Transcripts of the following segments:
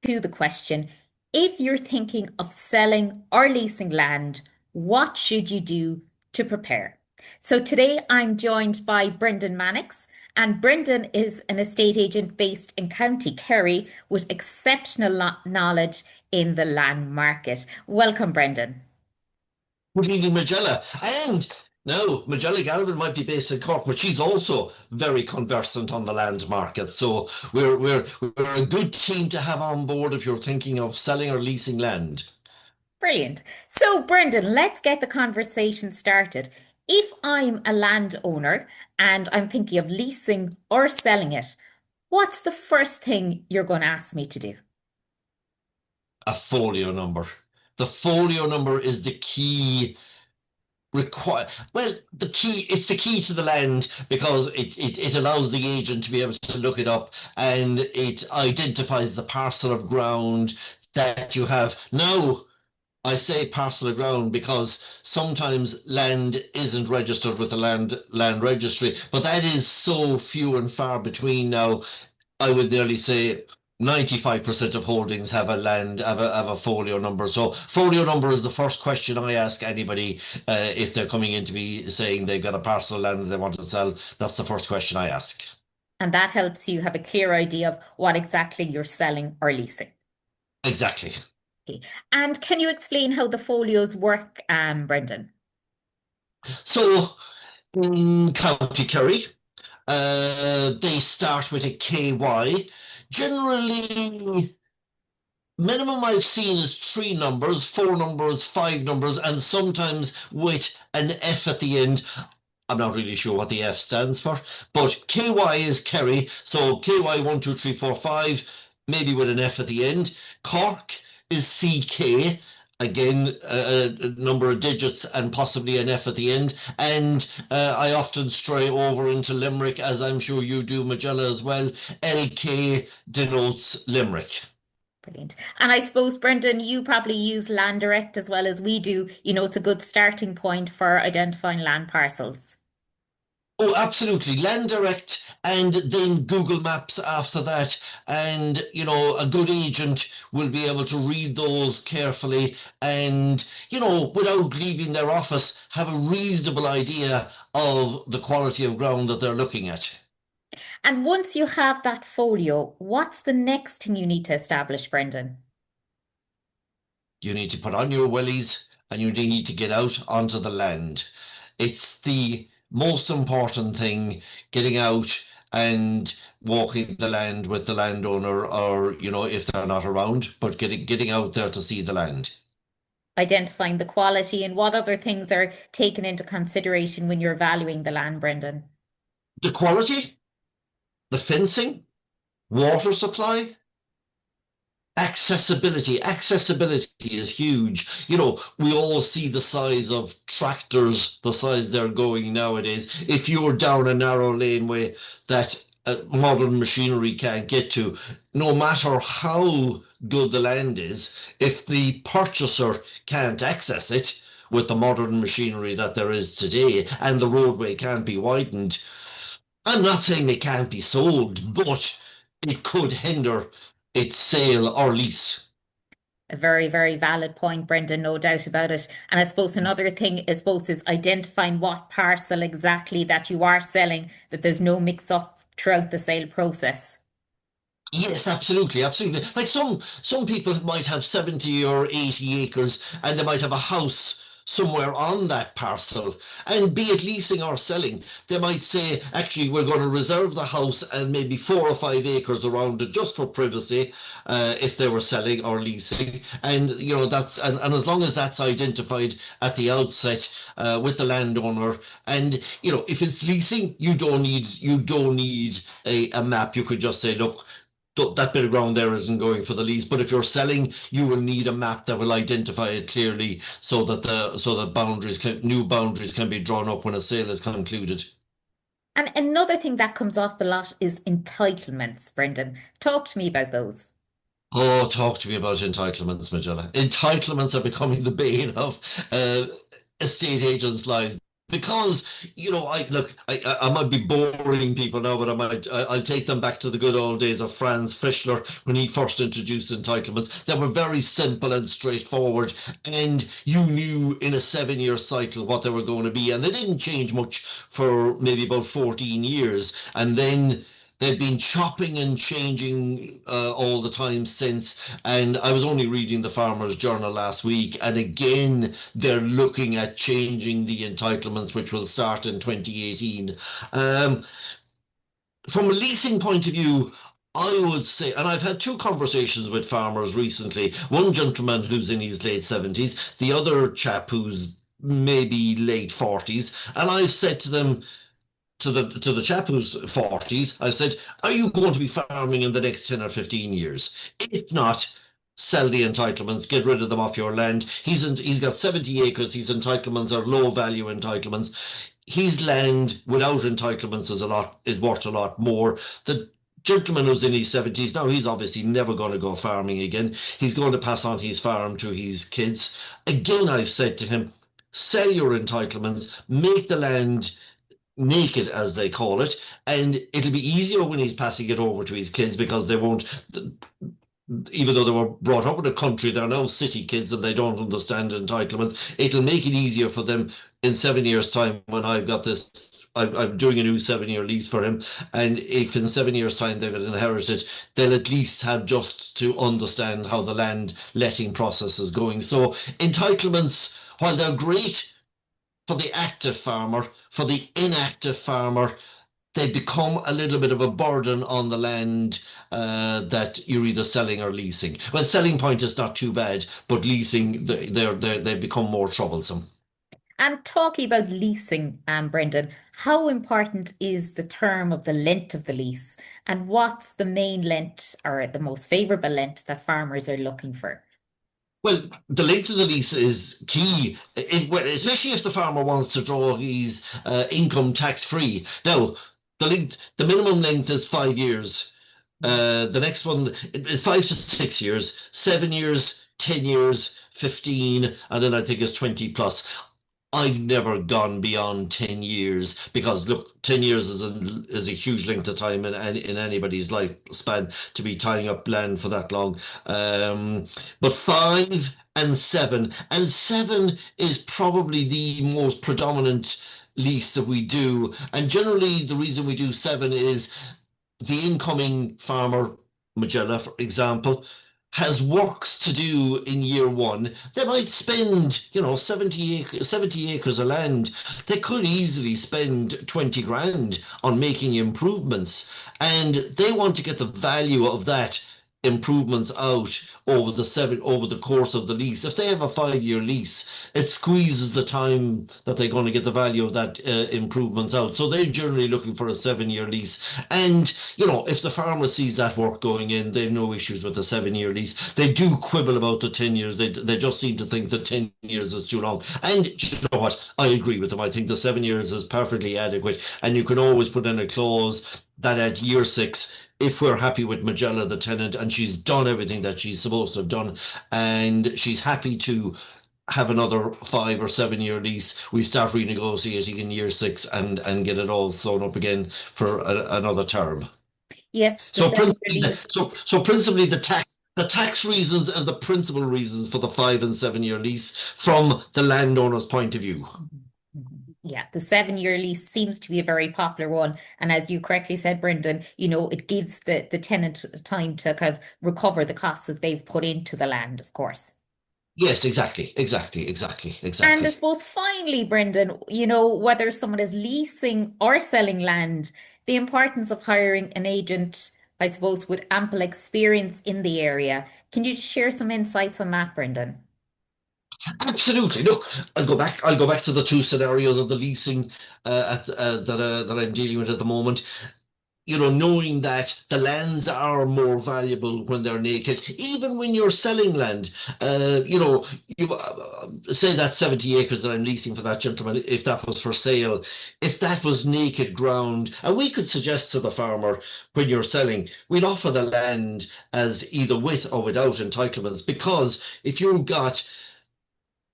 to the question, if you're thinking of selling or leasing land, what should you do to prepare? So today I'm joined by Brendan Mannix, and Brendan is an estate agent based in County Kerry with exceptional knowledge in the land market. Welcome, Brendan. Good evening, Magella. And now, Magella Galvin might be based in Cork, but she's also very conversant on the land market. So we're a good team to have on board if you're thinking of selling or leasing land. Brilliant. So, Brendan, let's get the conversation started. If I'm a landowner and I'm thinking of leasing or selling it, what's the first thing you're going to ask me to do? A folio number. The folio number is the key it's the key to the land because it allows the agent to be able to look it up, and it identifies the parcel of ground that you have. Now, I say parcel of ground because sometimes land isn't registered with the land registry, but that is so few and far between now. I would nearly say 95% of holdings have have a folio number. So folio number is the first question I ask anybody if they're coming in to be saying they've got a parcel of land that they want to sell. That's the first question I ask. And that helps you have a clear idea of what exactly you're selling or leasing. Exactly. Okay. And can you explain how the folios work, Brendan? So in County Kerry, they start with a KY. Generally, minimum I've seen is three numbers, four numbers, five numbers, and sometimes with an F at the end. I'm not really sure what the F stands for, but KY is Kerry, so KY 1, 2, 3, 4, 5, maybe with an F at the end. Cork is CK, again, a number of digits and possibly an F at the end. And I often stray over into Limerick, as I'm sure you do, Magella, as well. LK denotes Limerick. Brilliant. And I suppose, Brendan, you probably use Land Direct as well as we do. It's a good starting point for identifying land parcels. Oh, absolutely. Land Direct and then Google Maps after that. And, a good agent will be able to read those carefully and, without leaving their office, have a reasonable idea of the quality of ground that they're looking at. And once you have that folio, what's the next thing you need to establish, Brendan? You need to put on your wellies and you need to get out onto the land. It's the most important thing, getting out and walking the land with the landowner, or if they're not around, but getting out there to see the land. Identifying the quality and what other things are taken into consideration when you're valuing the land, Brendan. The quality, the fencing, water supply, accessibility. Accessibility is huge. We all see the size of tractors, the size they're going nowadays. If you're down a narrow laneway that modern machinery can't get to, no matter how good the land is, if the purchaser can't access it with the modern machinery that there is today and the roadway can't be widened, I'm not saying it can't be sold, but it could hinder its sale or lease. A very, very valid point, Brendan, no doubt about it. And I suppose another thing, is identifying what parcel exactly that you are selling, that there's no mix up throughout the sale process. Yes, absolutely, absolutely. Like some people might have 70 or 80 acres and they might have a house somewhere on that parcel. And be it leasing or selling, they might say, actually, we're going to reserve the house and maybe 4 or 5 acres around it just for privacy, if they were selling or leasing. And and as long as that's identified at the outset with the landowner, and if it's leasing, you don't need a map. You could just say, look, that bit of ground there isn't going for the lease. But if you're selling, you will need a map that will identify it clearly so that new boundaries can be drawn up when a sale is concluded. And another thing that comes off the lot is entitlements, Brendan. Talk to me about those. Oh, talk to me about entitlements, Magella. Entitlements are becoming the bane of estate agents' lives. because I might be boring people now, but I'll take them back to the good old days of Franz Fischler when he first introduced entitlements. They were very simple and straightforward, and you knew in a 7 year cycle what they were going to be, and they didn't change much for maybe about 14 years, and then they've been chopping and changing all the time since. And I was only reading the Farmers Journal last week, and again, they're looking at changing the entitlements, which will start in 2018. Um, from a leasing point of view, I would say, and I've had two conversations with farmers recently. One gentleman who's in his late 70s, the other chap who's maybe late 40s, and I've said to them, to the chap who's 40s, I said, "Are you going to be farming in the next 10 or 15 years? If not, sell the entitlements, get rid of them off your land." He's got 70 acres. His entitlements are low value entitlements. His land without entitlements is worth a lot more. The gentleman who's in his 70s now, he's obviously never going to go farming again. He's going to pass on his farm to his kids. Again, I've said to him, sell your entitlements, make the land naked, as they call it, and it'll be easier when he's passing it over to his kids because they won't, even though they were brought up in a country, they're now city kids and they don't understand entitlement. It'll make it easier for them in 7 years' time when I've got this. I'm doing a new 7 year lease for him, and if in 7 years' time they've inherited, they'll at least have just to understand how the land letting process is going. So entitlements, while they're great for the active farmer, for the inactive farmer, they become a little bit of a burden on the land that you're either selling or leasing. Well, selling point is not too bad, but leasing, they become more troublesome. And talking about leasing, Brendan, how important is the term of the length of the lease? And what's the main length or the most favourable length that farmers are looking for? Well, the length of the lease is key, especially if the farmer wants to draw his income tax free. Now, the minimum length is 5 years. The next one is 5 to 6 years, 7 years, 10 years, 15, and then I think it's 20 plus. I've never gone beyond 10 years because look, 10 years is a huge length of time in anybody's lifespan to be tying up land for that long. But 5 and 7 is probably the most predominant lease that we do. And generally, the reason we do 7 is the incoming farmer, Magella, for example, has works to do in year one. They might spend, 70 acres of land. They could easily spend 20 grand on making improvements. And they want to get the value of that improvements out over the course of the lease. If they have a 5 year lease, it squeezes the time that they're going to get the value of that improvements out. So they're generally looking for a 7 year lease. And if the farmer sees that work going in, they have no issues with the 7 year lease. They do quibble about the 10 years. They just seem to think that 10 years is too long. And you know what? I agree with them. I think the 7 years is perfectly adequate. And you can always put in a clause that at year 6, if we're happy with Magella, the tenant, and she's done everything that she's supposed to have done, and she's happy to have another 5 or 7 year lease, we start renegotiating in year 6 and get it all sewn up again for another term. Yes, the So seven-year principally, lease. principally the tax reasons are the principal reasons for the 5 and 7 year lease from the landowner's point of view. Yeah, the 7-year lease seems to be a very popular one. And as you correctly said, Brendan, it gives the tenant time to kind of recover the costs that they've put into the land, of course. Yes, exactly, exactly, exactly, And I exactly. suppose finally, Brendan, whether someone is leasing or selling land, the importance of hiring an agent, I suppose, with ample experience in the area. Can you share some insights on that, Brendan? Absolutely. Look, I'll go back to the two scenarios of the leasing that I'm dealing with at the moment. Knowing that the lands are more valuable when they're naked, even when you're selling land. You say that 70 acres that I'm leasing for that gentleman, if that was for sale, if that was naked ground, and we could suggest to the farmer when you're selling, we'll offer the land as either with or without entitlements, because if you've got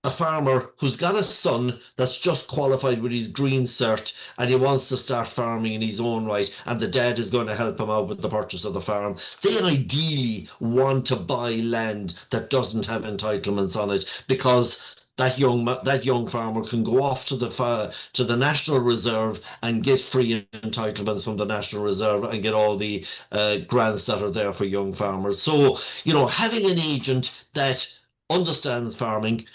a farmer who's got a son that's just qualified with his green cert and he wants to start farming in his own right, and the dad is going to help him out with the purchase of the farm. They ideally want to buy land that doesn't have entitlements on it because that young farmer can go off to the National Reserve and get free entitlements from the National Reserve and get all the grants that are there for young farmers. So, having an agent that understands farming,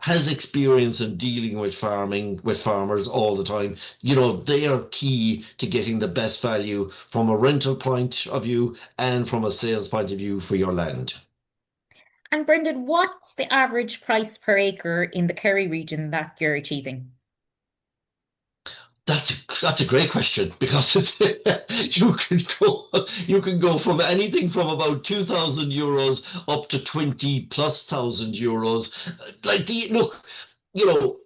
has experience in dealing with farming with farmers all the time. They are key to getting the best value from a rental point of view and from a sales point of view for your land. And Brendan, what's the average price per acre in the Kerry region that you're achieving? That's a great question because you can go from anything from about 2,000 euros up to 20 plus thousand euros. Like the look, you know,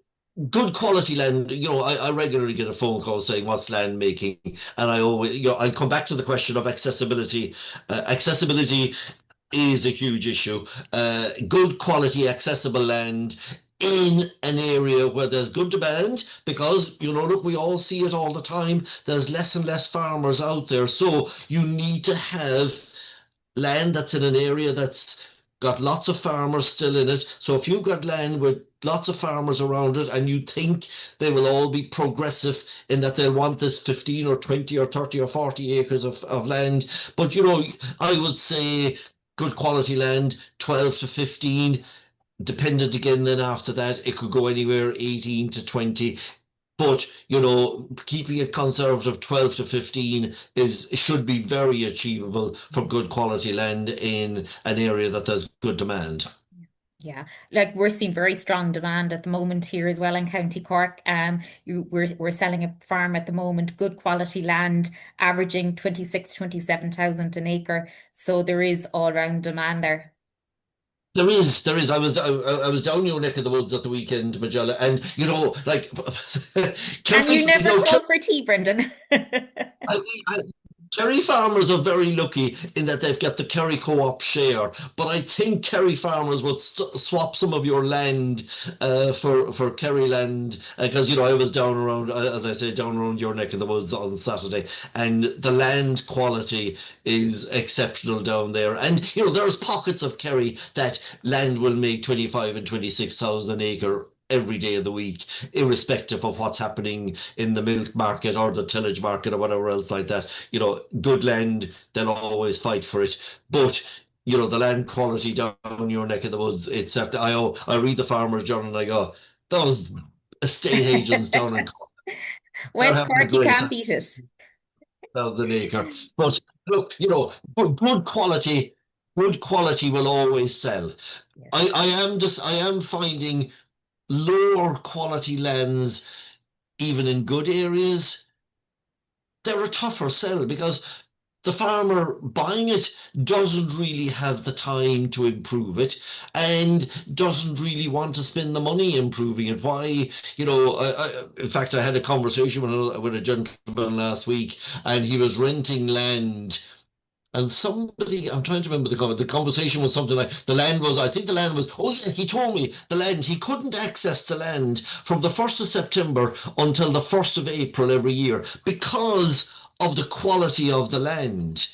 good quality land. I regularly get a phone call saying what's land making, and I always, I come back to the question of accessibility. Accessibility is a huge issue. Good quality, accessible land in an area where there's good demand, because, look, we all see it all the time. There's less and less farmers out there. So you need to have land that's in an area that's got lots of farmers still in it. So if you've got land with lots of farmers around it and you think they will all be progressive in that they'll want this 15 or 20 or 30 or 40 acres of land. But, I would say good quality land, 12 to 15. Dependent again, then after that, it could go anywhere 18 to 20. But, keeping it conservative, 12 to 15 should be very achievable for good quality land in an area that there's good demand. Yeah, like we're seeing very strong demand at the moment here as well in County Cork. We're selling a farm at the moment, good quality land, averaging 27,000 an acre. So there is all round demand there. There is. I was down your neck of the woods at the weekend, Magella, and like And Kerry, you never call for tea, Brendan. I, I, Kerry farmers are very lucky in that they've got the Kerry co-op share, but I think Kerry farmers would swap some of your land for Kerry land, because I was down around, as I say, down around your neck of the woods on Saturday, and the land quality is exceptional down there. And there's pockets of Kerry that land will make 25 and 26,000 an acre every day of the week, irrespective of what's happening in the milk market or the tillage market or whatever else like that. Good land, they'll always fight for it. But the land quality down your neck of the woods, it's I read the Farmer's Journal and I go, those estate agents down in Cork, they're West having a Cork, you great can't time beat it. down the acre. But look, good quality will always sell. Yes. I am finding lower quality lands, even in good areas, they're a tougher sell because the farmer buying it doesn't really have the time to improve it and doesn't really want to spend the money improving it. Why, in fact, I had a conversation with a gentleman last week, and he was renting land. And somebody, I'm trying to remember the conversation was something like I think the land was, oh yeah, he told me he couldn't access the land from the 1st of September until the 1st of April every year because of the quality of the land.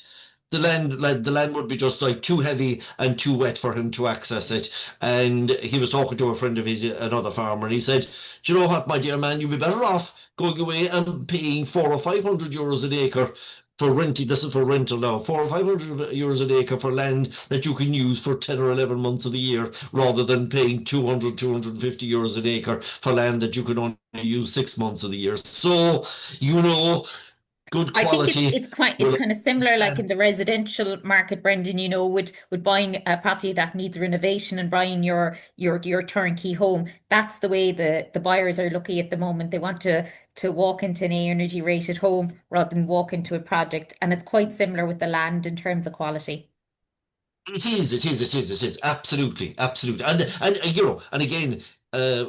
The land would be just like too heavy and too wet for him to access it. And he was talking to a friend of his, another farmer, and he said, "Do you know what, my dear man, you'd be better off going away and paying 400 or 500 euros an acre for renting. This is for rental now. 400 or 500 euros an acre for land that you can use for 10 or 11 months of the year, rather than paying 200, 250 euros an acre for land that you can only use 6 months of the year. So, you know, good I think it's quality it's quite it's will kind of similar like in stand. the residential market, Brendan, with buying a property that needs renovation and buying your turnkey home. That's the way the buyers are looking at the moment. They want to walk into an A energy rated home rather than walk into a project. And it's quite similar with the land in terms of quality. It is, absolutely, absolutely. And again, uh,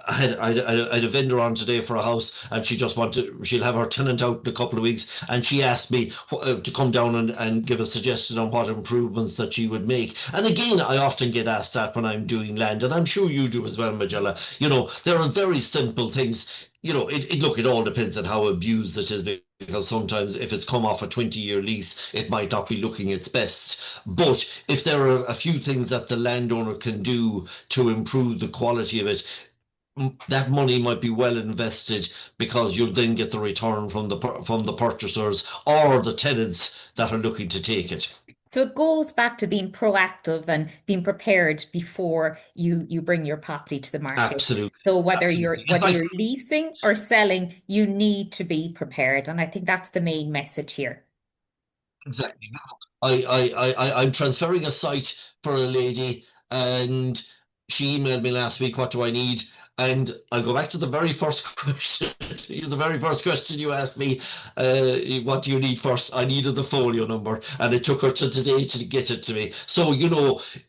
I had a vendor on today for a house, and she'll have her tenant out in a couple of weeks, and she asked me to come down and give a suggestion on what improvements that she would make. And again, I often get asked that when I'm doing land, and I'm sure you do as well, Magella. There are very simple things. Look, it all depends on how abused it is, because sometimes if it's come off a 20-year lease, it might not be looking its best. But if there are a few things that the landowner can do to improve the quality of it, that money might be well invested, because you'll then get the return from the purchasers or the tenants that are looking to take it. So it goes back to being proactive and being prepared before you bring your property to the market. Absolutely, So whether you're absolutely. It's whether like you're leasing or selling, you need to be prepared. And I think that's the main message here. exactly. I'm transferring a site for a lady, and she emailed me last week, what do I need? And I go back to the very first question, the very first question you asked me, what do you need first? I needed the folio number, and it took her to today to get it to me. So,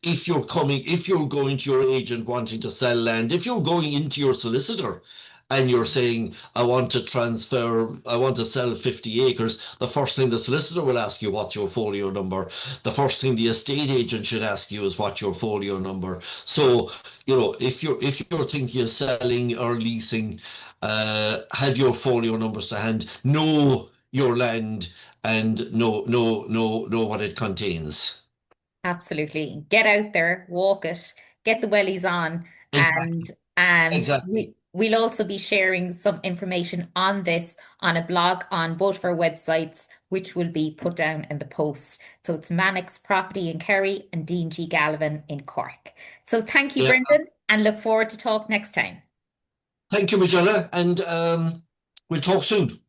if you're going to your agent wanting to sell land, if you're going into your solicitor, and you're saying, I want to sell 50 acres, the first thing the solicitor will ask you, what's your folio number? The first thing the estate agent should ask you is, what's your folio number? So, if you're thinking of selling or leasing, have your folio numbers to hand, know your land, and know what it contains. Absolutely. Get out there, walk it, get the wellies on, and Exactly. and Exactly. we'll also be sharing some information on this on a blog on both of our websites, which will be put down in the post. So it's Mannix Property in Kerry and Dean G. Galvin in Cork. So thank you, Yeah. Brendan, and look forward to talk next time. Thank you, Magella, and we'll talk soon.